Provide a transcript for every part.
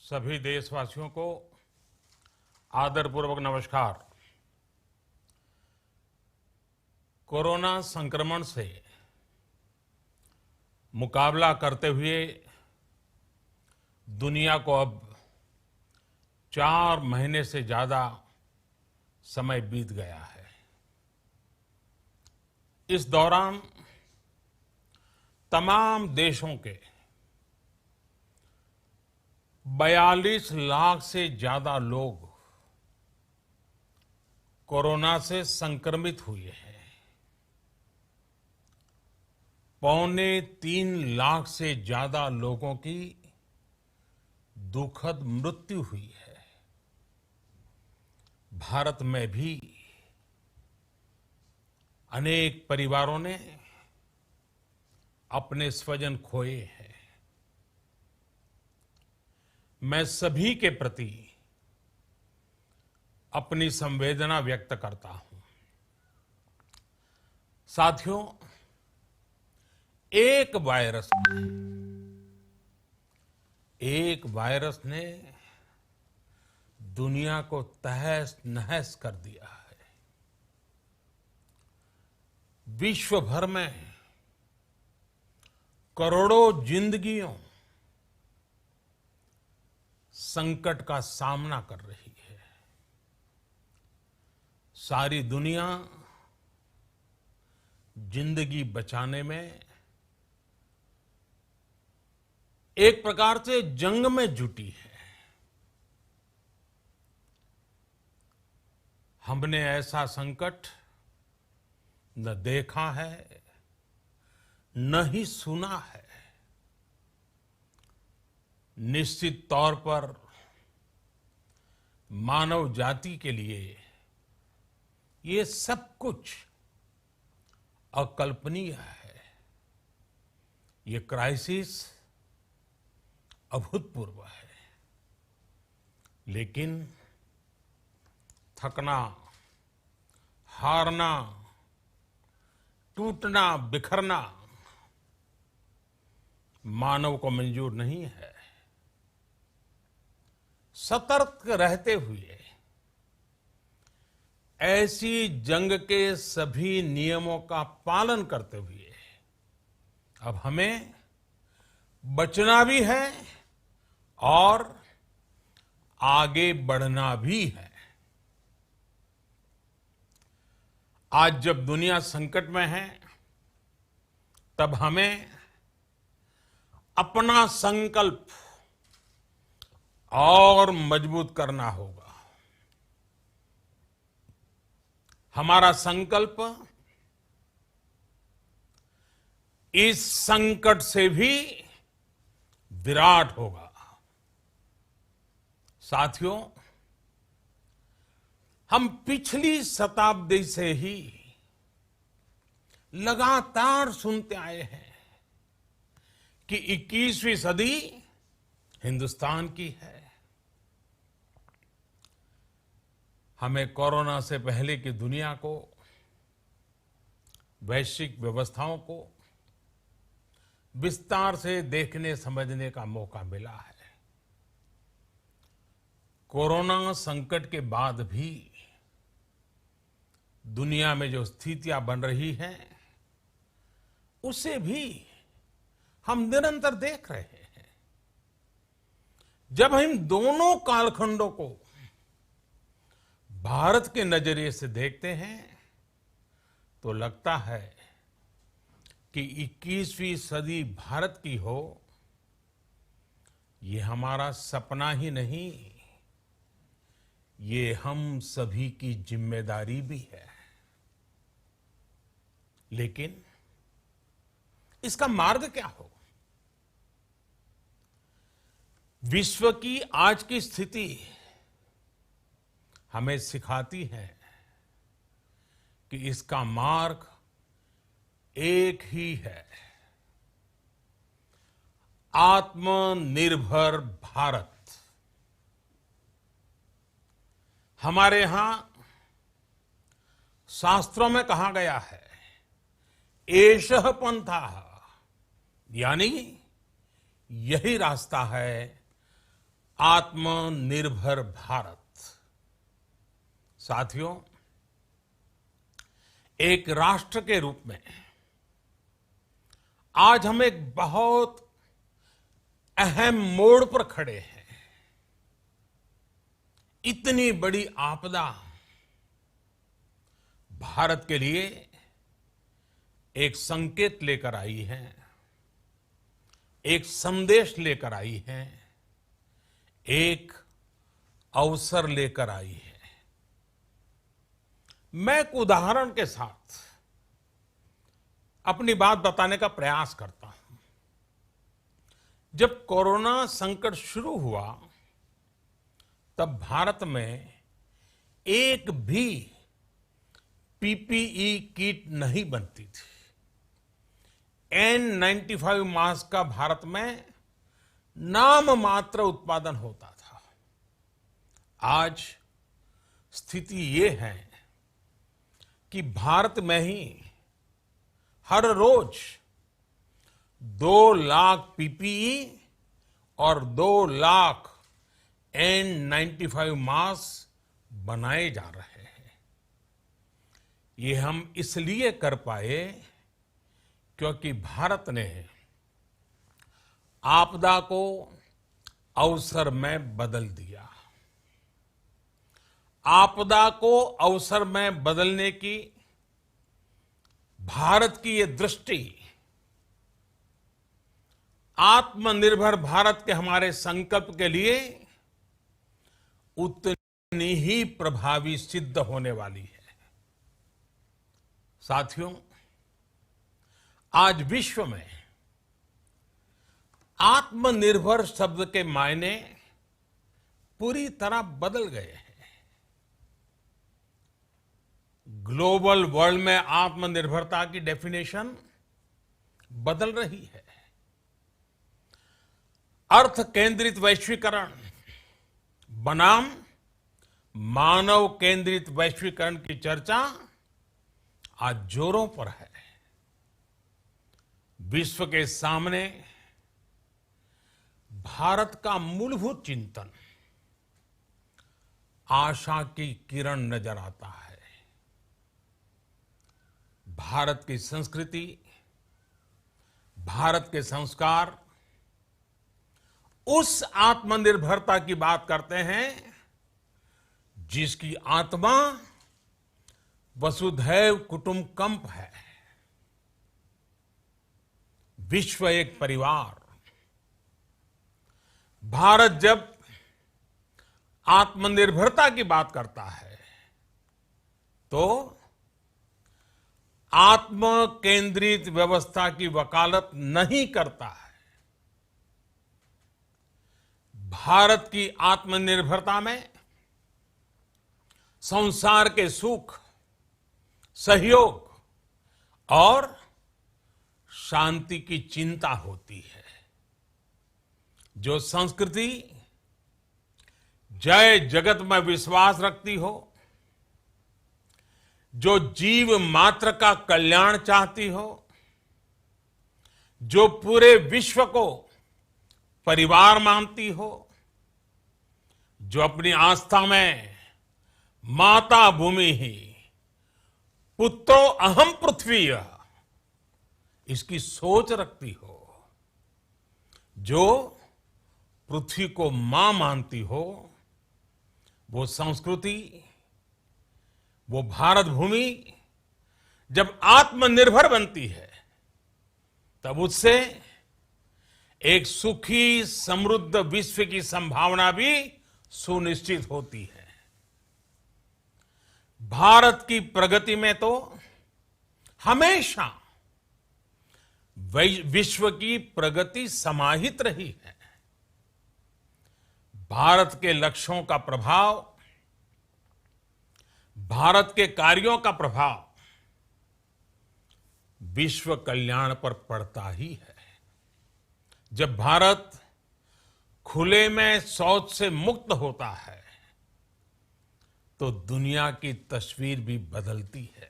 सभी देशवासियों को आदरपूर्वक नमस्कार। कोरोना संक्रमण से मुकाबला करते हुए दुनिया को अब 4 महीने से ज्यादा समय बीत गया है। इस दौरान तमाम देशों के 42 लाख से ज्यादा लोग कोरोना से संक्रमित हुए हैं। 2.25 लाख से ज्यादा लोगों की दुखद मृत्यु हुई है। भारत में भी अनेक परिवारों ने अपने स्वजन खोए हैं। मैं सभी के प्रति अपनी संवेदना व्यक्त करता हूं। साथियों, एक वायरस ने दुनिया को तहस नहस कर दिया है। विश्व भर में करोड़ों जिंदगियों संकट का सामना कर रही है। सारी दुनिया जिंदगी बचाने में एक प्रकार से जंग में जुटी है। हमने ऐसा संकट न देखा है, न ही सुना है। निश्चित तौर पर मानव जाति के लिए ये सब कुछ अकल्पनीय है। ये क्राइसिस अभूतपूर्व है। लेकिन थकना, हारना, टूटना, बिखरना मानव को मंजूर नहीं है। सतर्क रहते हुए ऐसी जंग के सभी नियमों का पालन करते हुए अब हमें बचना भी है और आगे बढ़ना भी है। आज जब दुनिया संकट में है, तब हमें अपना संकल्प और मजबूत करना होगा। हमारा संकल्प इस संकट से भी विराट होगा। साथियों, हम पिछली शताब्दी से ही लगातार सुनते आए हैं कि 21वीं सदी हिंदुस्तान की है। हमें कोरोना से पहले की दुनिया को, वैश्विक व्यवस्थाओं को विस्तार से देखने समझने का मौका मिला है। कोरोना संकट के बाद भी दुनिया में जो स्थितियां बन रही हैं, उसे भी हम निरंतर देख रहे हैं। जब हम दोनों कालखंडों को भारत के नजरिए से देखते हैं, तो लगता है कि 21वीं सदी भारत की हो, ये हमारा सपना ही नहीं, ये हम सभी की जिम्मेदारी भी है। लेकिन इसका मार्ग क्या हो? विश्व की आज की स्थिति हमें सिखाती है कि इसका मार्ग एक ही है, आत्मनिर्भर भारत। हमारे यहां शास्त्रों में कहा गया है, एषः पंथः, यानी यही रास्ता है आत्मनिर्भर भारत। साथियों, एक राष्ट्र के रूप में आज हम एक बहुत अहम मोड़ पर खड़े हैं। इतनी बड़ी आपदा भारत के लिए एक संकेत लेकर आई है, एक संदेश लेकर आई है, एक अवसर लेकर आई है। मैं एक उदाहरण के साथ अपनी बात बताने का प्रयास करता हूं। जब कोरोना संकट शुरू हुआ तब भारत में एक भी पीपीई किट नहीं बनती थी। N95 मास्क का भारत में नाम मात्र उत्पादन होता था। आज स्थिति ये है कि भारत में ही हर रोज 2 लाख पीपीई और 2 लाख N95 मास्क बनाए जा रहे हैं। ये हम इसलिए कर पाए क्योंकि भारत ने आपदा को अवसर में बदल दिया। आपदा को अवसर में बदलने की भारत की ये दृष्टि आत्मनिर्भर भारत के हमारे संकल्प के लिए उतनी ही प्रभावी सिद्ध होने वाली है। साथियों, आज विश्व में आत्मनिर्भर शब्द के मायने पूरी तरह बदल गए हैं। ग्लोबल वर्ल्ड में आत्मनिर्भरता की डेफिनेशन बदल रही है। अर्थ केंद्रित वैश्वीकरण बनाम मानव केंद्रित वैश्वीकरण की चर्चा आज जोरों पर है। विश्व के सामने भारत का मूलभूत चिंतन आशा की किरण नजर आता है। भारत की संस्कृति, भारत के संस्कार उस आत्मनिर्भरता की बात करते हैं जिसकी आत्मा वसुधैव कुटुंबकम है। विश्व एक परिवार। भारत जब आत्मनिर्भरता की बात करता है तो आत्म केंद्रित व्यवस्था की वकालत नहीं करता है। भारत की आत्मनिर्भरता में संसार के सुख, सहयोग और शांति की चिंता होती है। जो संस्कृति जय जगत में विश्वास रखती हो, जो जीव मात्र का कल्याण चाहती हो, जो पूरे विश्व को परिवार मानती हो, जो अपनी आस्था में माता भूमि ही पुत्रो अहम पृथ्वी इसकी सोच रखती हो, जो पृथ्वी को मां मानती हो, वो संस्कृति, वो भारत भूमि जब आत्मनिर्भर बनती है तब उससे एक सुखी समृद्ध विश्व की संभावना भी सुनिश्चित होती है। भारत की प्रगति में तो हमेशा विश्व की प्रगति समाहित रही है। भारत के लक्ष्यों का प्रभाव, भारत के कार्यों का प्रभाव विश्व कल्याण पर पड़ता ही है। जब भारत खुले में शौच से मुक्त होता है तो दुनिया की तस्वीर भी बदलती है।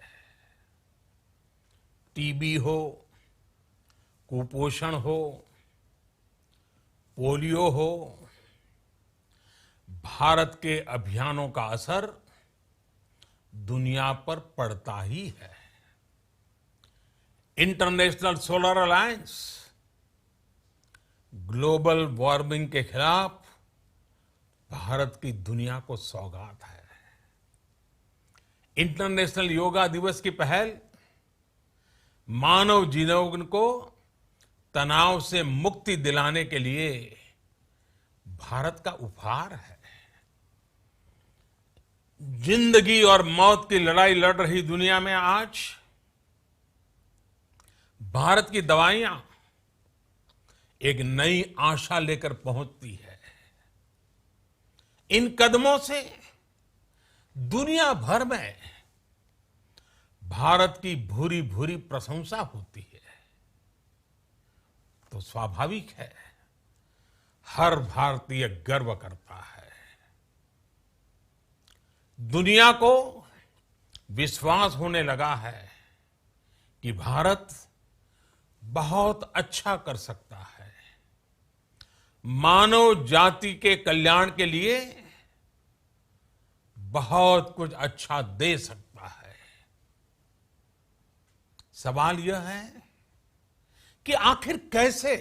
टीबी हो, कुपोषण हो, पोलियो हो, भारत के अभियानों का असर दुनिया पर पड़ता ही है। International solar alliance global warming के खिलाफ भारत की दुनिया को सौगात है। इंटरनेशनल योगा दिवस की पहल मानव जीवन को तनाव से मुक्ति दिलाने के लिए भारत का उपहार है। जिंदगी और मौत की लड़ाई लड़ रही दुनिया में आज भारत की दवाइयां एक नई आशा लेकर पहुंचती है। इन कदमों से दुनिया भर में भारत की भूरी भूरी प्रशंसा होती है। तो स्वाभाविक है, हर भारतीय गर्व करता है। दुनिया को विश्वास होने लगा है कि भारत बहुत अच्छा कर सकता है, मानव जाति के कल्याण के लिए बहुत कुछ अच्छा दे सकता है। सवाल यह है कि आखिर कैसे?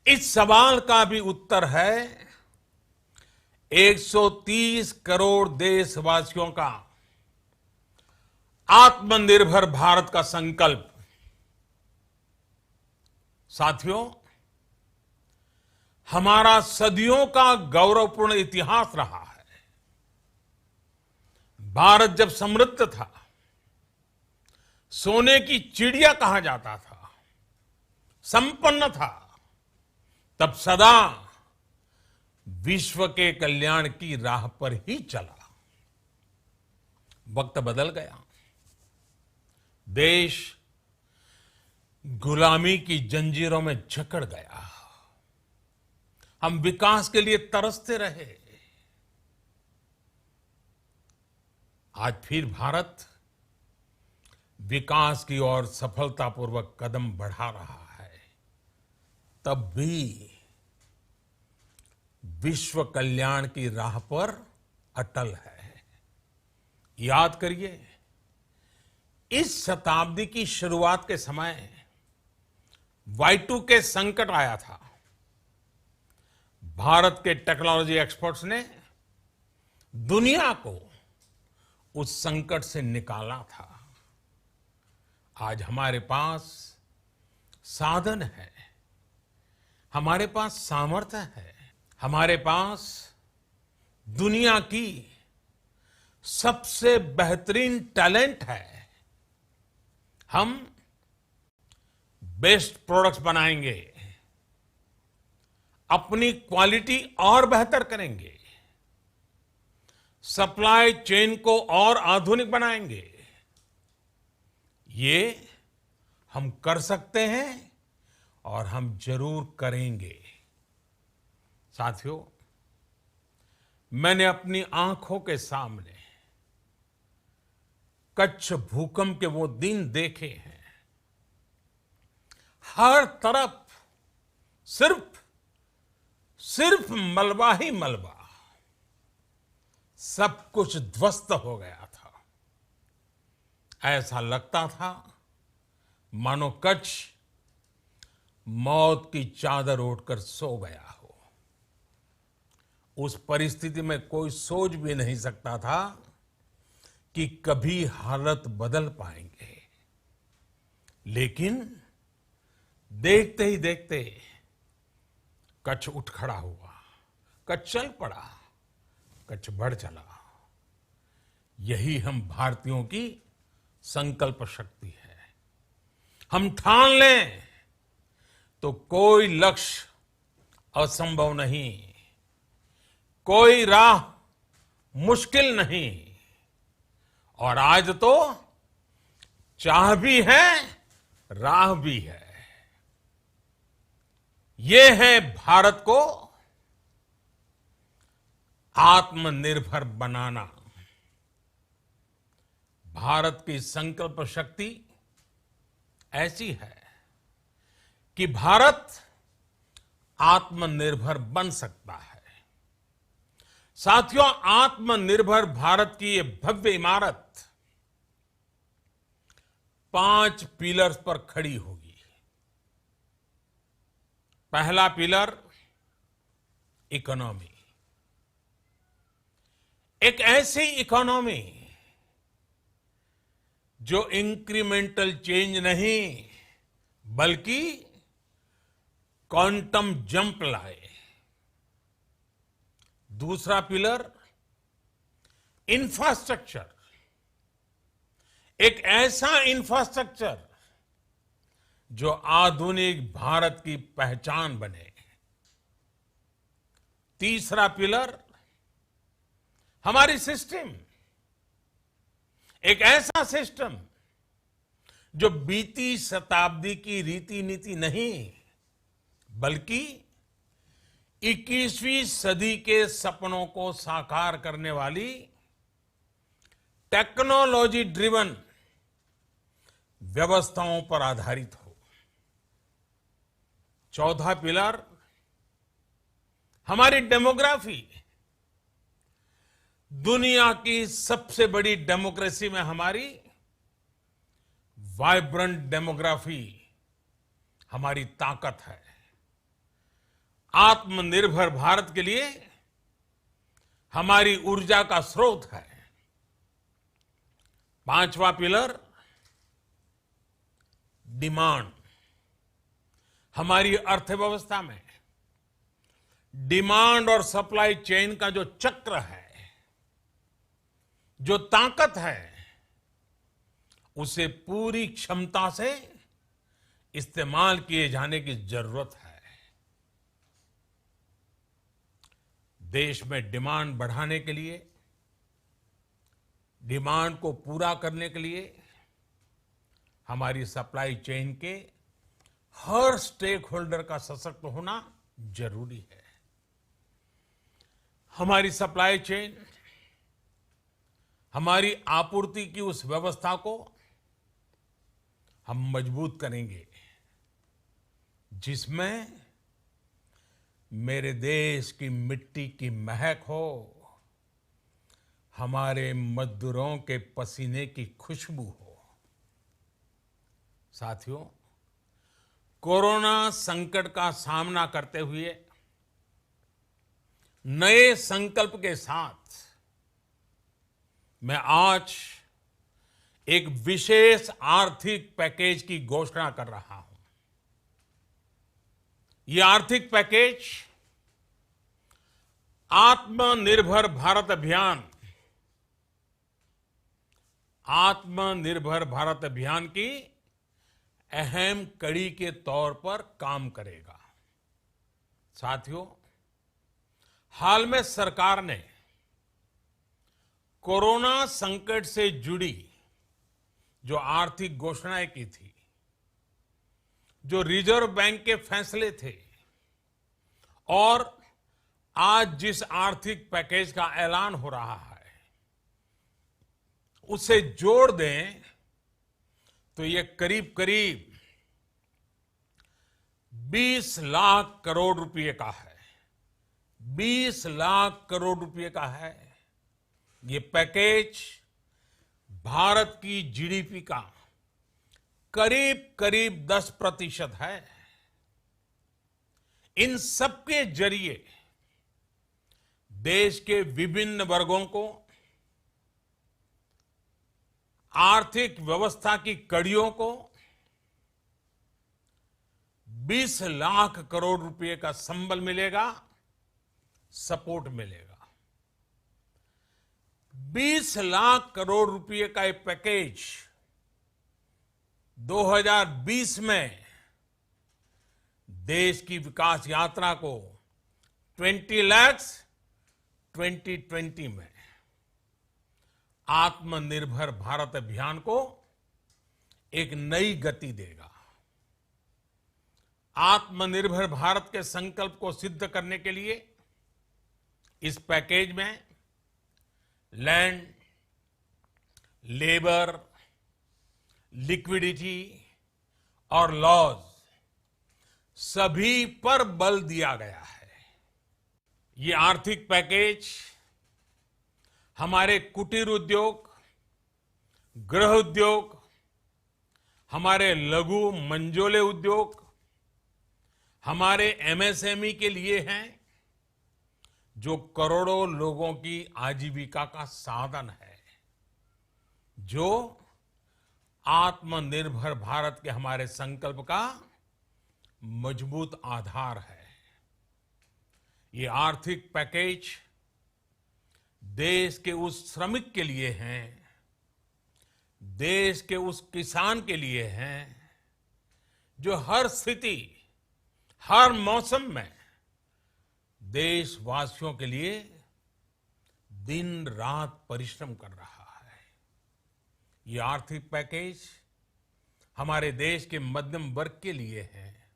इस सवाल का भी उत्तर है 130 करोड़ देशवासियों का आत्मनिर्भर भारत का संकल्प। साथियों, हमारा सदियों का गौरवपूर्ण इतिहास रहा है। भारत जब समृद्ध था, सोने की चिड़िया कहा जाता था, संपन्न था, तब सदा विश्व के कल्याण की राह पर ही चला। वक्त बदल गया, देश गुलामी की जंजीरों में जकड़ गया। हम विकास के लिए तरसते रहे। आज फिर भारत विकास की ओर सफलतापूर्वक कदम बढ़ा रहा है। तब भी विश्व कल्याण की राह पर अटल है। याद करिए, इस शताब्दी की शुरुआत के समय Y2K संकट आया था। भारत के टेक्नोलॉजी एक्सपर्ट्स ने दुनिया को उस संकट से निकाला था। आज हमारे पास साधन है, हमारे पास सामर्थ्य है, हमारे पास दुनिया की सबसे बेहतरीन टैलेंट है। हम बेस्ट प्रोडक्ट्स बनाएंगे, अपनी क्वालिटी और बेहतर करेंगे, सप्लाई चेन को और आधुनिक बनाएंगे। ये हम कर सकते हैं और हम जरूर करेंगे। साथियों, मैंने अपनी आंखों के सामने कच्छ भूकंप के वो दिन देखे हैं। हर तरफ सिर्फ मलबा ही मलबा, सब कुछ ध्वस्त हो गया था। ऐसा लगता था मानो कच्छ मौत की चादर ओढ़कर सो गया हो। उस परिस्थिति में कोई सोच भी नहीं सकता था कि कभी हालत बदल पाएंगे। लेकिन देखते ही देखते कच्छ उठ खड़ा हुआ, कच्छ चल पड़ा, कच्छ बढ़ चला। यही हम भारतीयों की संकल्प शक्ति है। हम ठान लें तो कोई लक्ष्य असंभव नहीं, कोई राह मुश्किल नहीं। और आज तो चाह भी है, राह भी है। ये है भारत को आत्मनिर्भर बनाना। भारत की संकल्प शक्ति ऐसी है कि भारत आत्मनिर्भर बन सकता है। साथियों, आत्मनिर्भर भारत की ये भव्य इमारत 5 पिलर्स पर खड़ी होगी। पहला पिलर इकोनॉमी। एक ऐसी इकोनॉमी जो इंक्रीमेंटल चेंज नहीं बल्कि क्वांटम जंप लाए। दूसरा पिलर इंफ्रास्ट्रक्चर। एक ऐसा इंफ्रास्ट्रक्चर जो आधुनिक भारत की पहचान बने। तीसरा पिलर हमारी सिस्टम। एक ऐसा सिस्टम जो बीती शताब्दी की रीति नीति नहीं बल्कि 21वीं सदी के सपनों को साकार करने वाली टेक्नोलॉजी ड्रिवन व्यवस्थाओं पर आधारित हो। चौथा पिलर हमारी डेमोग्राफी। दुनिया की सबसे बड़ी डेमोक्रेसी में हमारी वाइब्रेंट डेमोग्राफी हमारी ताकत है। आत्मनिर्भर भारत के लिए हमारी ऊर्जा का स्रोत है। पांचवा पिलर डिमांड। हमारी अर्थव्यवस्था में डिमांड और सप्लाई चेन का जो चक्र है, जो ताकत है, उसे पूरी क्षमता से इस्तेमाल किए जाने की जरूरत है। देश में डिमांड बढ़ाने के लिए, डिमांड को पूरा करने के लिए हमारी सप्लाई चेन के हर स्टेक होल्डर का सशक्त होना जरूरी है। हमारी सप्लाई चेन, हमारी आपूर्ति की उस व्यवस्था को हम मजबूत करेंगे जिसमें मेरे देश की मिट्टी की महक हो, हमारे मजदूरों के पसीने की खुशबू हो। साथियों, कोरोना संकट का सामना करते हुए नए संकल्प के साथ मैं आज एक विशेष आर्थिक पैकेज की घोषणा कर रहा हूं। यह आर्थिक पैकेज आत्मनिर्भर भारत अभियान, आत्मनिर्भर भारत अभियान की अहम कड़ी के तौर पर काम करेगा। साथियों, हाल में सरकार ने कोरोना संकट से जुड़ी जो आर्थिक घोषणाएं की थी, जो रिजर्व बैंक के फैसले थे और आज जिस आर्थिक पैकेज का ऐलान हो रहा है, उसे जोड़ दें तो ये करीब करीब 20 लाख करोड़ रुपए का है। 20 लाख करोड़ रुपए का है। ये पैकेज भारत की जीडीपी का करीब करीब 10% है। इन सबके जरिए देश के विभिन्न वर्गों को आर्थिक व्यवस्था की कड़ियों को 20 लाख करोड़ रुपए का संबल मिलेगा, सपोर्ट मिलेगा। 20 लाख करोड़ रुपए का एक पैकेज 2020 में देश की विकास यात्रा को 20 लाख 2020 में आत्मनिर्भर भारत अभियान को एक नई गति देगा। आत्मनिर्भर भारत के संकल्प को सिद्ध करने के लिए इस पैकेज में लैंड, लेबर, लिक्विडिटी और लॉज सभी पर बल दिया गया है। ये आर्थिक पैकेज हमारे कुटीर उद्योग, गृह उद्योग, हमारे लघु मंझोले उद्योग, हमारे एमएसएमई के लिए हैं, जो करोड़ों लोगों की आजीविका का साधन है, जो आत्मनिर्भर भारत के हमारे संकल्प का मजबूत आधार है। ये आर्थिक पैकेज देश के उस श्रमिक के लिए हैं, देश के उस किसान के लिए हैं, जो हर स्थिति, हर मौसम में देशवासियों के लिए दिन रात परिश्रम कर रहा है। ये आर्थिक पैकेज हमारे देश के मध्यम वर्ग के लिए है,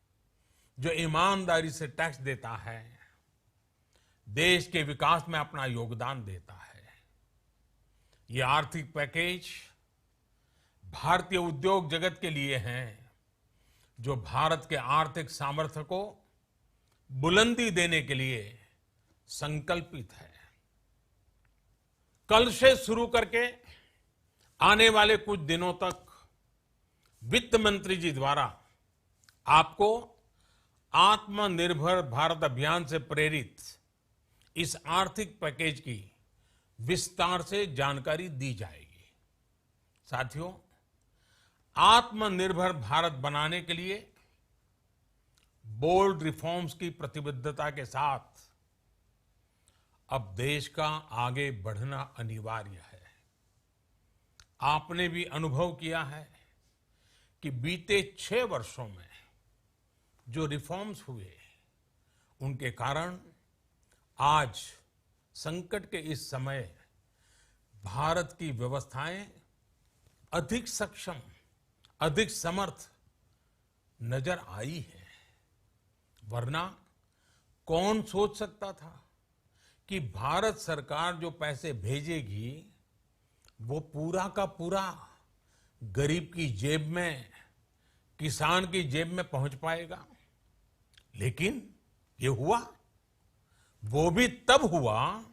जो ईमानदारी से टैक्स देता है, देश के विकास में अपना योगदान देता है। ये आर्थिक पैकेज भारतीय उद्योग जगत के लिए हैं, जो भारत के आर्थिक सामर्थ्य को बुलंदी देने के लिए संकल्पित है। कल से शुरू करके आने वाले कुछ दिनों तक वित्त मंत्री जी द्वारा आपको आत्मनिर्भर भारत अभियान से प्रेरित इस आर्थिक पैकेज की विस्तार से जानकारी दी जाएगी। साथियों, आत्मनिर्भर भारत बनाने के लिए बोल्ड रिफॉर्म्स की प्रतिबद्धता के साथ अब देश का आगे बढ़ना अनिवार्य है। आपने भी अनुभव किया है कि बीते 6 वर्षों में जो रिफॉर्म्स हुए, उनके कारण आज संकट के इस समय भारत की व्यवस्थाएं अधिक सक्षम, अधिक समर्थ नजर आई है। वरना कौन सोच सकता था कि भारत सरकार जो पैसे भेजेगी वो पूरा का पूरा गरीब की जेब में, किसान की जेब में पहुंच पाएगा। लेकिन ये हुआ, वो भी तब हुआ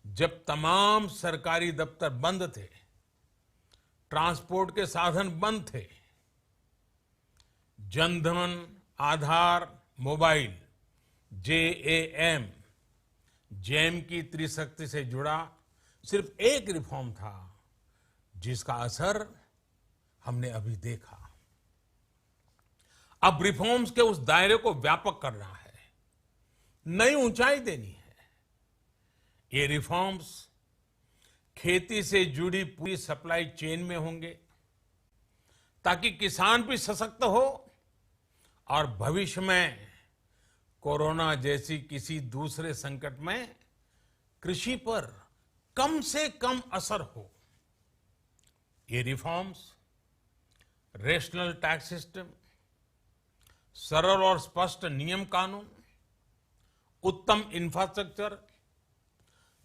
जब तमाम सरकारी दफ्तर बंद थे, ट्रांसपोर्ट के साधन बंद थे। जनधन, आधार, मोबाइल, जेएएम, जैम की त्रिशक्ति से जुड़ा सिर्फ एक रिफॉर्म था, जिसका असर हमने अभी देखा। अब रिफॉर्म्स के उस दायरे को व्यापक करना है, नई ऊंचाई देनी है। ये रिफॉर्म्स खेती से जुड़ी पूरी सप्लाई चेन में होंगे, ताकि किसान भी सशक्त हो और भविष्य में कोरोना जैसी किसी दूसरे संकट में कृषि पर कम से कम असर हो। ये रिफॉर्म्स रेशनल टैक्स सिस्टम, सरल और स्पष्ट नियम कानून, उत्तम इंफ्रास्ट्रक्चर,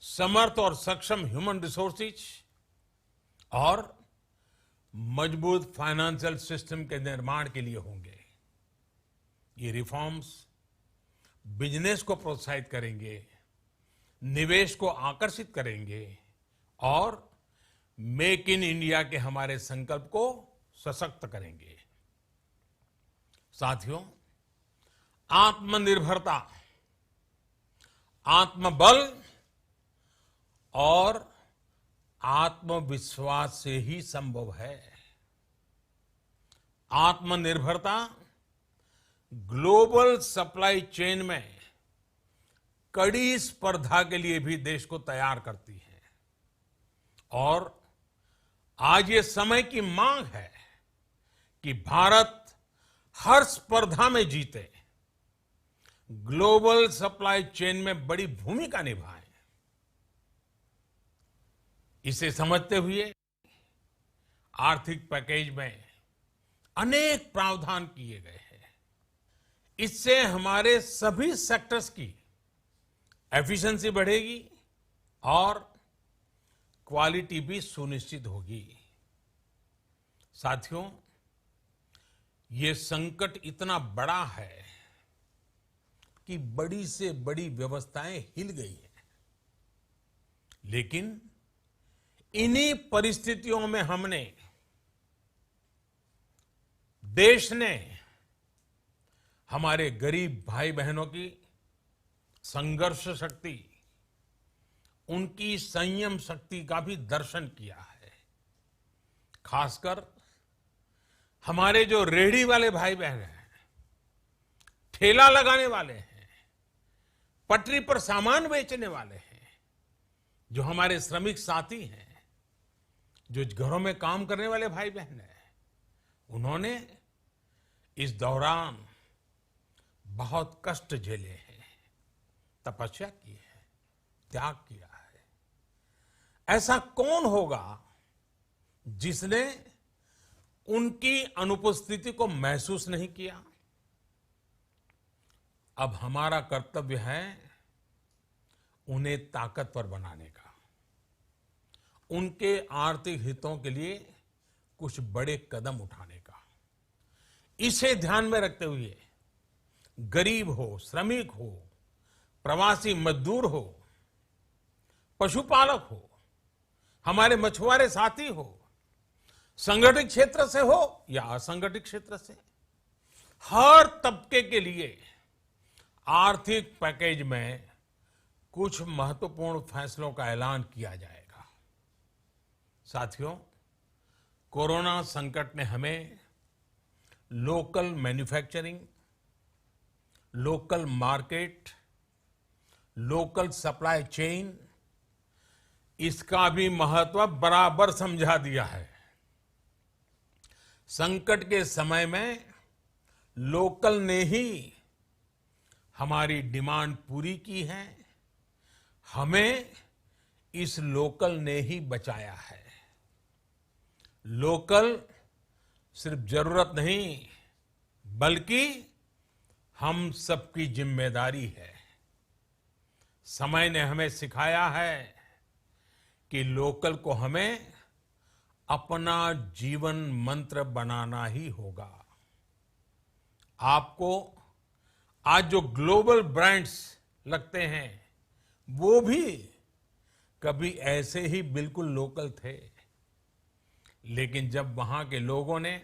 समर्थ और सक्षम ह्यूमन रिसोर्सेज और मजबूत फाइनेंशियल सिस्टम के निर्माण के लिए होंगे। ये रिफॉर्म्स बिजनेस को प्रोत्साहित करेंगे, निवेश को आकर्षित करेंगे और मेक इन इंडिया के हमारे संकल्प को सशक्त करेंगे। साथियों, आत्मनिर्भरता, आत्मबल और आत्मविश्वास से ही संभव है। आत्मनिर्भरता ग्लोबल सप्लाई चेन में कड़ी स्पर्धा के लिए भी देश को तैयार करती है और आज ये समय की मांग है कि भारत हर स्पर्धा में जीते, ग्लोबल सप्लाई चेन में बड़ी भूमिका निभाए। इसे समझते हुए आर्थिक पैकेज में अनेक प्रावधान किए गए हैं। इससे हमारे सभी सेक्टर्स की एफिशिएंसी बढ़ेगी और क्वालिटी भी सुनिश्चित होगी। साथियों, ये संकट इतना बड़ा है कि बड़ी से बड़ी व्यवस्थाएं हिल गई हैं। लेकिन इन्हीं परिस्थितियों में हमने, देश ने हमारे गरीब भाई बहनों की संघर्ष शक्ति, उनकी संयम शक्ति का भी दर्शन किया है। खासकर हमारे जो रेहड़ी वाले भाई बहन हैं, ठेला लगाने वाले हैं, पटरी पर सामान बेचने वाले हैं, जो हमारे श्रमिक साथी हैं, जो घरों में काम करने वाले भाई बहन हैं, उन्होंने इस दौरान बहुत कष्ट झेले हैं, तपस्या की है, त्याग किया है। ऐसा कौन होगा जिसने उनकी अनुपस्थिति को महसूस नहीं किया? अब हमारा कर्तव्य है उन्हें ताकतवर बनाने का, उनके आर्थिक हितों के लिए कुछ बड़े कदम उठाने का। इसे ध्यान में रखते हुए गरीब हो, श्रमिक हो, प्रवासी मजदूर हो, पशुपालक हो, हमारे मछुआरे साथी हो, संगठित क्षेत्र से हो या असंगठित क्षेत्र से, हर तबके के लिए आर्थिक पैकेज में कुछ महत्वपूर्ण फैसलों का ऐलान किया जाएगा। साथियों, कोरोना संकट ने हमें local manufacturing, local market, local supply chain, इसका भी महत्व बराबर समझा दिया है। संकट के समय में लोकल ने ही हमारी डिमांड पूरी की है, हमें इस लोकल ने ही बचाया है। लोकल सिर्फ जरूरत नहीं, बल्कि हम सबकी जिम्मेदारी है। समय ने हमें सिखाया है कि लोकल को हमें अपना जीवन मंत्र बनाना ही होगा। आपको आज जो ग्लोबल ब्रांड्स लगते हैं, वो भी कभी ऐसे ही बिल्कुल लोकल थे, लेकिन जब वहां के लोगों ने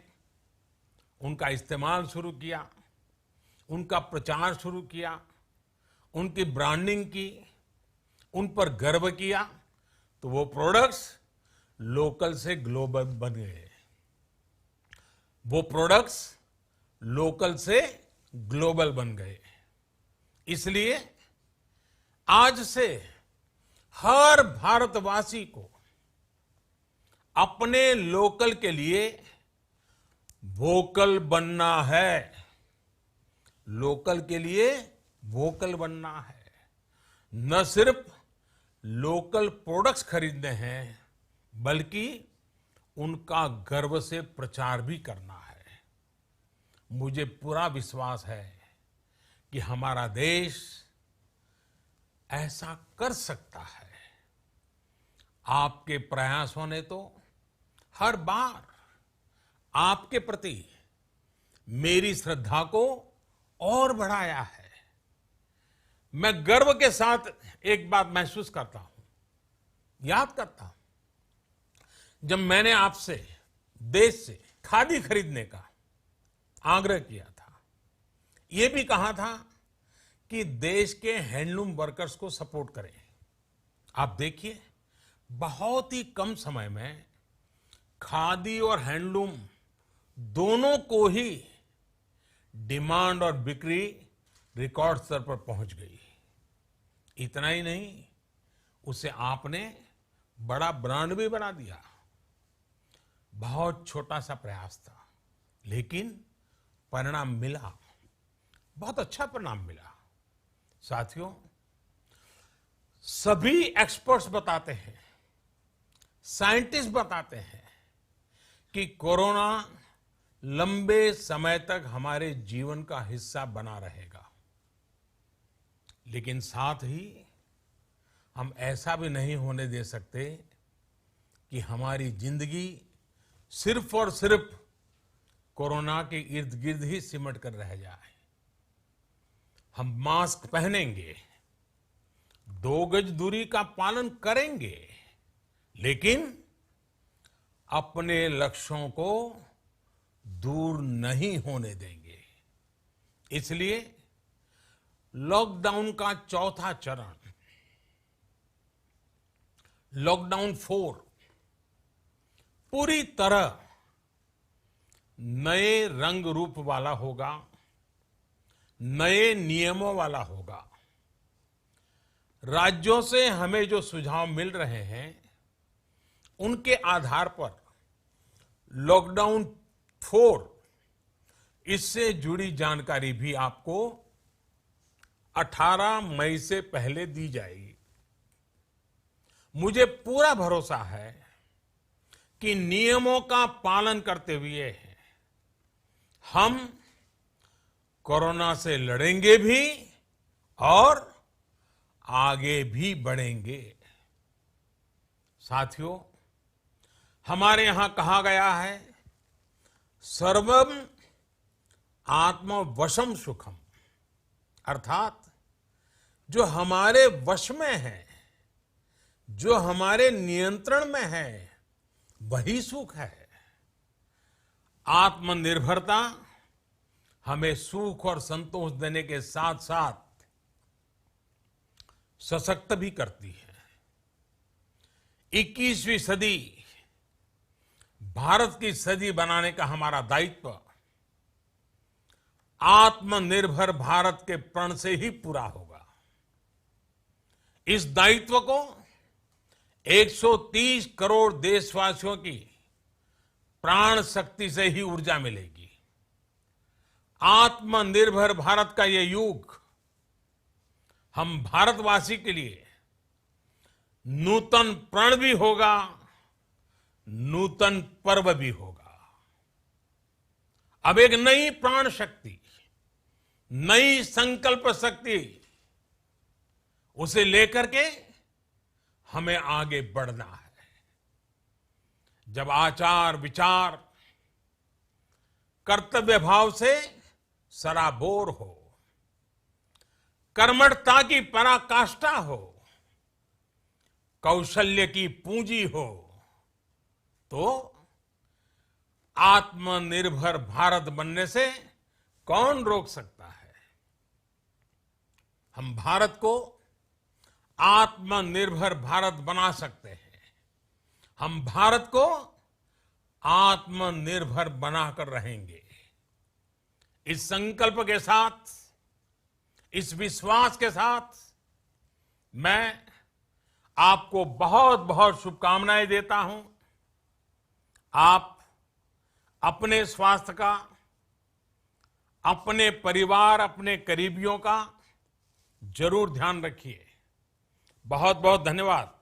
उनका इस्तेमाल शुरू किया, उनका प्रचार शुरू किया, उनकी ब्रांडिंग की, उन पर गर्व किया, तो वो प्रोडक्ट्स लोकल से ग्लोबल बन गए। वो प्रोडक्ट्स लोकल से ग्लोबल बन गए। इसलिए आज से हर भारतवासी को अपने लोकल के लिए वोकल बनना है। लोकल के लिए वोकल बनना है। न सिर्फ लोकल प्रोडक्ट्स खरीदने हैं, बल्कि उनका गर्व से प्रचार भी करना है। मुझे पूरा विश्वास है कि हमारा देश ऐसा कर सकता है। आपके प्रयासों ने तो हर बार आपके प्रति मेरी श्रद्धा को और बढ़ाया है। मैं गर्व के साथ एक बात महसूस करता हूं, याद करता हूं, जब मैंने आपसे देश से खादी खरीदने का आग्रह किया था, यह भी कहा था कि देश के हैंडलूम वर्कर्स को सपोर्ट करें। आप देखिए, बहुत ही कम समय में खादी और हैंडलूम दोनों को ही डिमांड और बिक्री रिकॉर्ड स्तर पर पहुंच गई। इतना ही नहीं, उसे आपने बड़ा ब्रांड भी बना दिया। बहुत छोटा सा प्रयास था, लेकिन परिणाम मिला, बहुत अच्छा परिणाम मिला। साथियों, सभी एक्सपर्ट्स बताते हैं, साइंटिस्ट बताते हैं कि कोरोना लंबे समय तक हमारे जीवन का हिस्सा बना रहेगा। लेकिन साथ ही हम ऐसा भी नहीं होने दे सकते कि हमारी जिंदगी सिर्फ और सिर्फ कोरोना के इर्द गिर्द ही सिमट कर रह जाए। हम मास्क पहनेंगे, 2 गज दूरी का पालन करेंगे, लेकिन अपने लक्ष्यों को दूर नहीं होने देंगे। इसलिए लॉकडाउन का चौथा चरण, लॉकडाउन 4, पूरी तरह नए रंग रूप वाला होगा, नए नियमों वाला होगा। राज्यों से हमें जो सुझाव मिल रहे हैं, उनके आधार पर लॉकडाउन 4, इससे जुड़ी जानकारी भी आपको 18 मई से पहले दी जाएगी। मुझे पूरा भरोसा है कि नियमों का पालन करते हुए हम कोरोना से लड़ेंगे भी और आगे भी बढ़ेंगे। साथियों, हमारे यहां कहा गया है, सर्वम आत्मवशम सुखम, अर्थात जो हमारे वश में है, जो हमारे नियंत्रण में है, वही सुख है। आत्मनिर्भरता हमें सुख और संतोष देने के साथ साथ सशक्त भी करती है। 21वीं सदी भारत की सदी बनाने का हमारा दायित्व आत्मनिर्भर भारत के प्रण से ही पूरा होगा। इस दायित्व को 130 करोड़ देशवासियों की प्राण शक्ति से ही ऊर्जा मिलेगी। आत्मनिर्भर भारत का ये युग हम भारतवासी के लिए नूतन प्रण भी होगा, नूतन पर्व भी होगा। अब एक नई प्राण शक्ति, नई संकल्प शक्ति, उसे लेकर के हमें आगे बढ़ना है। जब आचार विचार कर्तव्य भाव से सराबोर हो, कर्मठता की पराकाष्ठा हो, कौशल्य की पूंजी हो, तो आत्मनिर्भर भारत बनने से कौन रोक सकता है। हम भारत को आत्मनिर्भर भारत बना सकते हैं। हम भारत को आत्मनिर्भर बनाकर रहेंगे। इस संकल्प के साथ, इस विश्वास के साथ मैं आपको बहुत बहुत शुभकामनाएं देता हूं। आप अपने स्वास्थ्य का, अपने परिवार, अपने करीबियों का जरूर ध्यान रखिए। बहुत बहुत धन्यवाद।